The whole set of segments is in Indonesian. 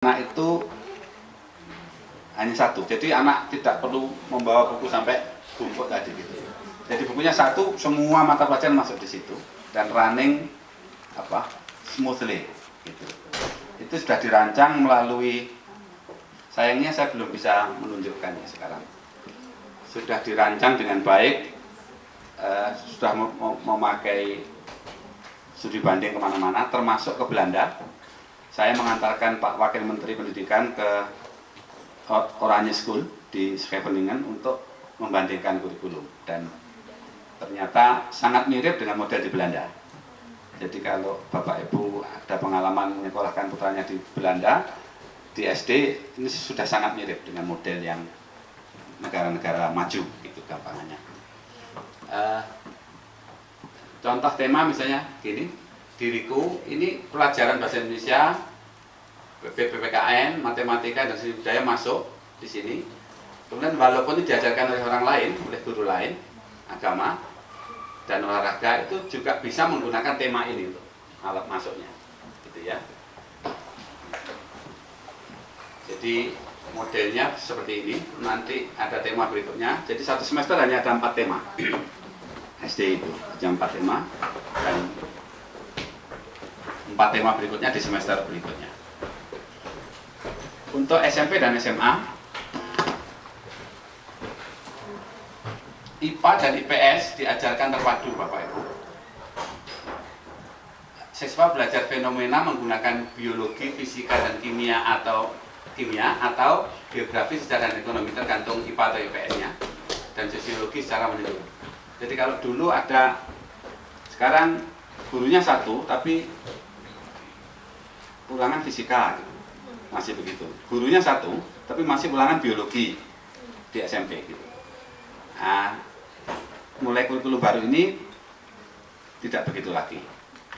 Anak itu hanya satu, jadi anak tidak perlu membawa buku sampai bungkuk tadi gitu. Jadi bukunya satu, semua mata pelajaran masuk di situ dan running smoothly gitu. Itu sudah dirancang melalui, sayangnya saya belum bisa menunjukkannya sekarang. Sudah dirancang dengan baik, sudah memakai studi banding kemana-mana, termasuk ke Belanda. Saya mengantarkan Pak Wakil Menteri Pendidikan ke Oranje School di Scheveningen untuk membandingkan kurikulum, dan ternyata sangat mirip dengan model di Belanda. Jadi kalau Bapak Ibu ada pengalaman menyekolahkan putranya di Belanda, di SD ini sudah sangat mirip dengan model yang negara-negara maju, gitu gampangannya. Contoh tema misalnya gini, diriku, ini pelajaran bahasa Indonesia, PPKN, matematika dan seni budaya masuk di sini. Kemudian walaupun ini diajarkan oleh orang lain, oleh guru lain, agama dan olahraga, itu juga bisa menggunakan tema ini untuk alat masuknya, gitu ya. Jadi modelnya seperti ini. Nanti ada tema berikutnya. Jadi satu semester hanya ada 4 tema. SD itu hanya 4 tema, dan 4 tema berikutnya di semester berikutnya. Untuk SMP dan SMA, IPA dan IPS diajarkan terpadu, Bapak Ibu. Siswa belajar fenomena menggunakan biologi, fisika dan kimia atau geografi, sejarah dan ekonomi, tergantung IPA atau IPS-nya, dan sosiologi secara menyeluruh. Jadi kalau dulu ada, sekarang gurunya satu tapi ulangan fisika gitu. Masih begitu. Gurunya satu tapi masih ulangan biologi di SMP gitu. Nah, mulai kurikulum baru ini tidak begitu lagi.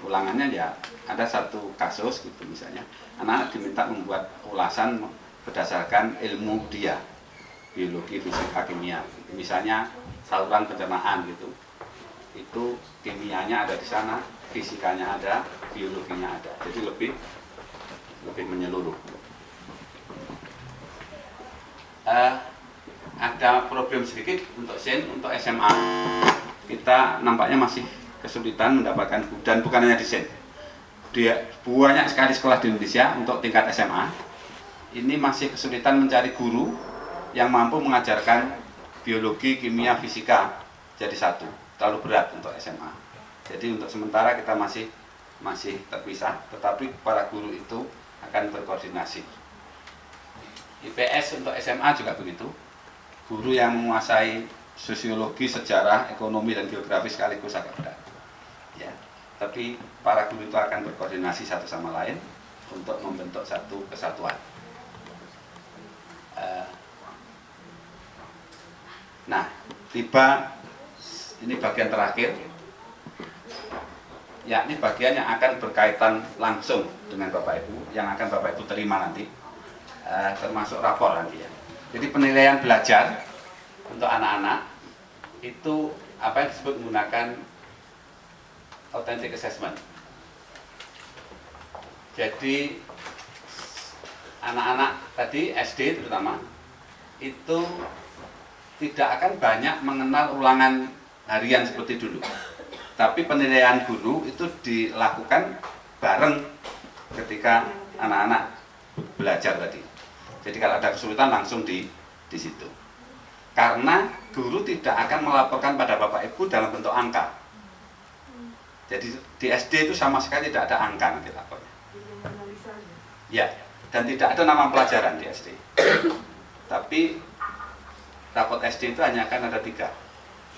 Ulangannya ya ada satu kasus gitu, misalnya anak diminta membuat ulasan berdasarkan ilmu dia, biologi, fisika, kimia. Misalnya saluran pencernaan gitu. Itu kimianya ada di sana, fisikanya ada, biologinya ada. Jadi lebih menyeluruh. Ada problem sedikit untuk untuk SMA. Kita nampaknya masih kesulitan mendapatkan, dan bukan hanya di SEN. Banyak sekali sekolah di Indonesia untuk tingkat SMA. Ini masih kesulitan mencari guru yang mampu mengajarkan biologi, kimia, fisika jadi satu. Terlalu berat untuk SMA. Jadi untuk sementara kita masih terpisah, tetapi para guru itu akan berkoordinasi. IPS untuk SMA juga begitu. Guru yang menguasai sosiologi, sejarah, ekonomi dan geografi sekaligus agak berat. Ya, tapi para guru itu akan berkoordinasi satu sama lain untuk membentuk satu kesatuan. Nah, ini bagian terakhir. Ya, ini bagian yang akan berkaitan langsung dengan Bapak Ibu, yang akan Bapak Ibu terima nanti, termasuk rapor nanti ya. Jadi penilaian belajar untuk anak-anak itu apa yang disebut menggunakan authentic assessment. Jadi anak-anak tadi SD terutama itu tidak akan banyak mengenal ulangan harian seperti dulu. Tapi penilaian guru itu dilakukan bareng ketika anak-anak belajar tadi. Jadi kalau ada kesulitan langsung di situ. Karena guru tidak akan melaporkan pada Bapak Ibu dalam bentuk angka. Jadi di SD itu sama sekali tidak ada angka nanti lapornya. Ya, dan tidak ada nama pelajaran di SD. Tapi rapot SD itu hanya akan ada 3.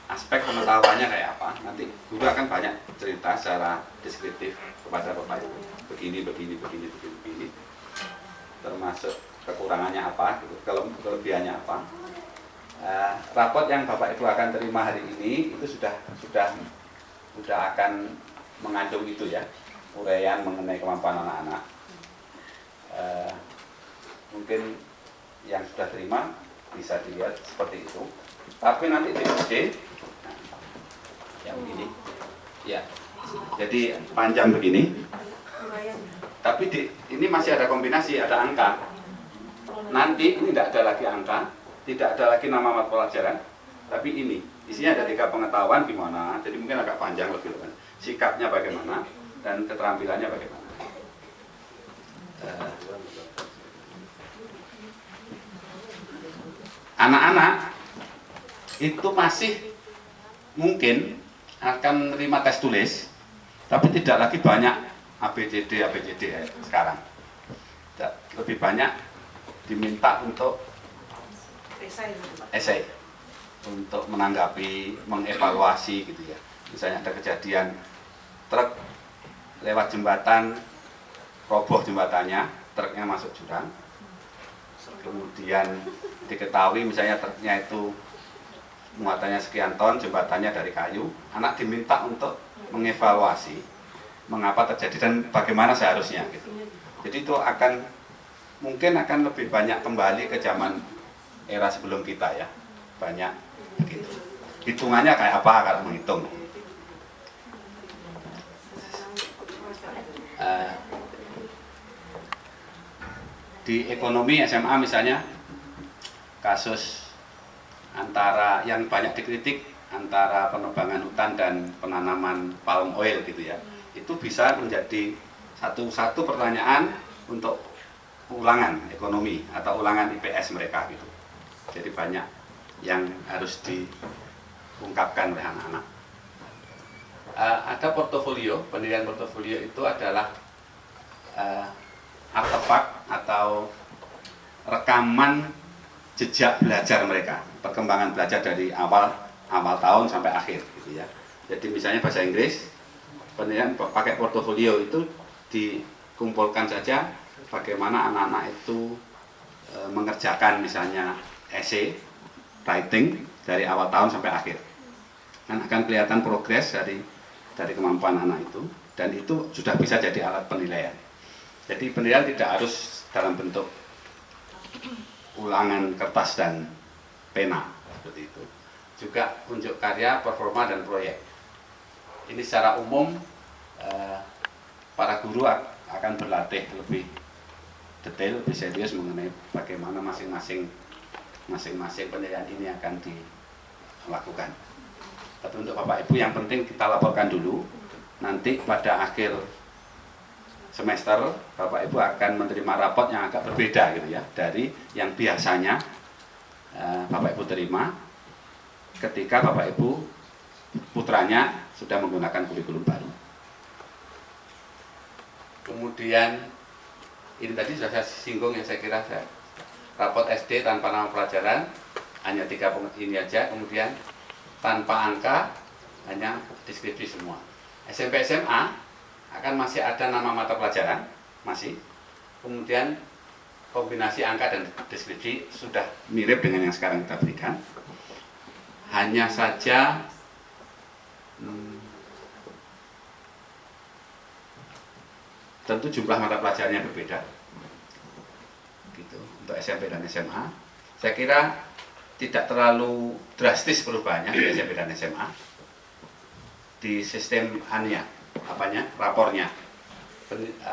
Aspek pengetahuannya kayak apa, nanti guru akan banyak cerita secara deskriptif kepada Bapak Ibu. Begini, termasuk kekurangannya apa, gitu. Kalau kelebihannya apa. Rapot yang Bapak Ibu akan terima hari ini itu sudah akan mengandung itu ya, uraian mengenai kemampuan anak-anak. Mungkin yang sudah terima bisa dilihat seperti itu. Tapi nanti di SD yang begini, ya, jadi panjang begini. Tapi ini masih ada kombinasi, ada angka. Nanti ini tidak ada lagi angka, tidak ada lagi nama mata pelajaran, tapi ini isinya ada 3 pengetahuan gimana. Jadi mungkin agak panjang lebih kan. Sikapnya bagaimana dan keterampilannya bagaimana. Anak-anak itu masih mungkin akan menerima tes tulis, tapi tidak lagi banyak ABCD sekarang. Lebih banyak diminta untuk esai, untuk menanggapi, mengevaluasi gitu ya. Misalnya ada kejadian truk lewat jembatan, roboh jembatannya, truknya masuk jurang. Kemudian diketahui misalnya truknya itu muatannya sekian ton, jembatannya dari kayu. Anak diminta untuk mengevaluasi mengapa terjadi dan bagaimana seharusnya gitu. Jadi itu mungkin akan lebih banyak kembali ke zaman era sebelum kita ya. Banyak gitu. Hitungannya kayak apa kalau menghitung. Di ekonomi SMA misalnya, kasus antara yang banyak dikritik antara penebangan hutan dan penanaman palm oil gitu ya, itu bisa menjadi satu pertanyaan untuk ulangan ekonomi atau ulangan IPS mereka gitu. Jadi banyak yang harus diungkapkan oleh anak-anak. Ada portofolio, penilaian portofolio itu adalah artefak atau rekaman jejak belajar mereka, perkembangan belajar dari awal tahun sampai akhir gitu ya. Jadi misalnya bahasa Inggris, penilaian pakai portofolio itu dikumpulkan saja bagaimana anak-anak itu mengerjakan misalnya essay, writing dari awal tahun sampai akhir. Dan akan kelihatan progres dari kemampuan anak itu, dan itu sudah bisa jadi alat penilaian. Jadi penilaian tidak harus dalam bentuk ulangan kertas dan pena seperti itu. Juga unjuk karya, performa dan proyek. Ini secara umum para guru akan berlatih lebih detail, lebih serius mengenai bagaimana masing-masing penilaian ini akan dilakukan. Tapi untuk Bapak Ibu yang penting kita laporkan dulu. Nanti pada akhir semester Bapak Ibu akan menerima rapot yang agak berbeda gitu ya, dari yang biasanya Bapak Ibu terima ketika Bapak Ibu putranya sudah menggunakan kurikulum baru. Kemudian ini tadi sudah saya singgung, yang saya kira rapot SD tanpa nama pelajaran hanya 3 ini aja, kemudian tanpa angka hanya deskripsi semua. SMP SMA akan masih ada nama mata pelajaran, masih. Kemudian kombinasi angka dan deskripsi sudah mirip dengan yang sekarang kita berikan. Hanya saja tentu jumlah mata pelajarannya berbeda. Gitu. Untuk SMP dan SMA, saya kira tidak terlalu drastis perubahannya di SMP dan SMA. Di sistem rapornya,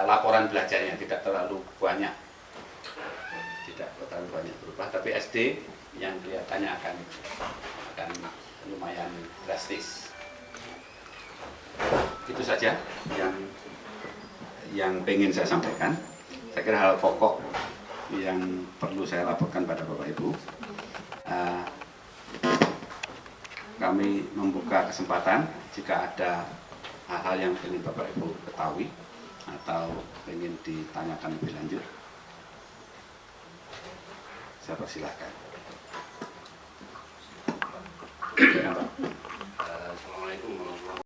laporan belajarnya tidak terlalu banyak berubah, tapi SD yang kelihatannya akan lumayan drastis. Itu saja yang pengen saya sampaikan. Saya kira hal pokok yang perlu saya laporkan pada Bapak Ibu. Kami membuka kesempatan jika ada hal-hal yang ingin Bapak Ibu ketahui atau ingin ditanyakan lebih lanjut, saya persilahkan.